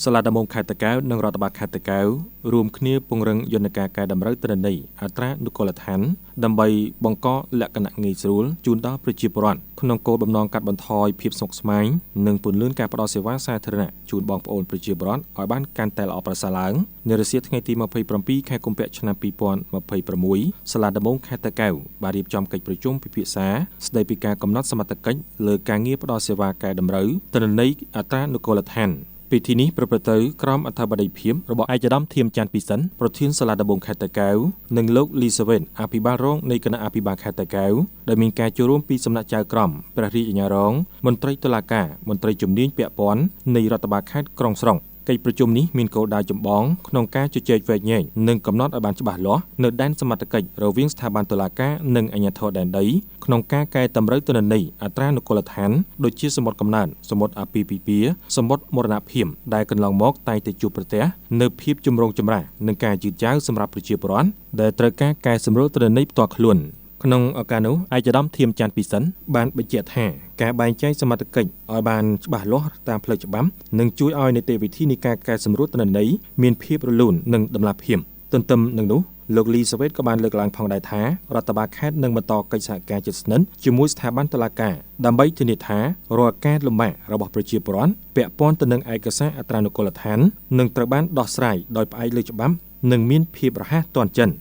សាលាដំបងខេត្តតាកែវនិងរដ្ឋបាលខេត្តតាកែវរួមគ្នាពង្រឹងយន្តការកែតម្រូវទិន្នន័យអត្រានុកូលដ្ឋានដើម្បីបង្កលក្ខណៈងាយស្រួលជូនដល់ប្រជាពលរដ្ឋក្នុងគោលបំណងកាត់បន្ថយភាពស្មុគស្មាញនិងពន្លឿនការផ្តល់សេវាសាធារណៈជូនបងប្អូនប្រជាពលរដ្ឋឲ្យបានកាន់តែល្អប្រសើរឡើងនៅរសៀលថ្ងៃទី27ខែកុម្ភៈឆ្នាំ2026សាលាដំបងខេត្តតាកែវបានរៀបចំកិច្ចប្រជុំពិភាក្សាស្តីពីការកំណត់សមត្ថកិច្ចលើការងារផ្តល់សេវាកែតម្រូវទិន្នន័យអត្រានុកូលដ្ឋានពិធីនេះប្រព្រឹត្តទៅក្រោមអធិបតីភាពរបស់ឯកឧត្តមធៀមច័ន្ទពិសិដ្ឋប្រធានសាលាដំបងខេត្តតាកែវនិងលោកលីសាវ៉េនអភិបាលរងនៃគណៈអភិបាលខេត្តតាកែវដែលមានការចូលរួមពីសំណាក់ចៅក្រមព្រះរាជអាជ្ញារងមន្ត្រីតុលាការមន្ត្រីជំនាញពាក់ព័ន្ធនៃរដ្ឋបាលខេត្តក្រុងស្រុងកិច្ចប្រជុំនេះមានគោលដៅចម្បងក្នុងការជជែកវែកញែកនិងកំណត់ឲ្យបានច្បាស់លាស់នៅដែនសមត្ថកិច្ចរវាងស្ថាប័នតុលាការនិងអាជ្ញាធរដែនដីក្នុងការកែតម្រូវទិន្នន័យអត្រានុកូលដ្ឋានដូចជាសមុទ្រកំណើតសមុទ្រអាពាហ៍ពិពាហ៍សមុទ្រមរណភាពដែលកន្លងមកតែងតែជួបប្រទះនៅភាពចម្រូងចម្រាសនិងការយឺតយ៉ាវសម្រាប់ប្រជាពលរដ្ឋដែលត្រូវការកែសម្រួលទិន្នន័យផ្ទាល់ខ្លួនក្នុងឱកាសនោះឯកឧត្តមធៀមច័ន្ទពិសិដ្ឋបានបញ្ជាក់ថាការបែងចែកសមត្ថកិច្ចឲ្យបានច្បាស់លាស់តាមផ្លូវច្បាប់នឹងជួយឲ្យនីតិវិធីនៃការកែសម្រួលទិន្នន័យមានភាពរលូននិងតម្លាភាពទន្ទឹមនឹងនោះលោកលីសាវ៉េតក៏បានលើកឡើងផងដែរថារដ្ឋបាលខេត្តនឹងបន្តកិច្ចសហការជិតស្និទ្ធជាមួយស្ថាប័នតុលាការដើម្បីធានាថារាល់ការលំបាករបស់ប្រជាពលរដ្ឋពាក់ព័ន្ធទៅនឹងឯកសារអត្រានុកូលដ្ឋាននឹងត្រូវបានដោះស្រាយដោយផ្អែកលើច្បាប់និងមានភាពរហ័សទាន់ចិត្ត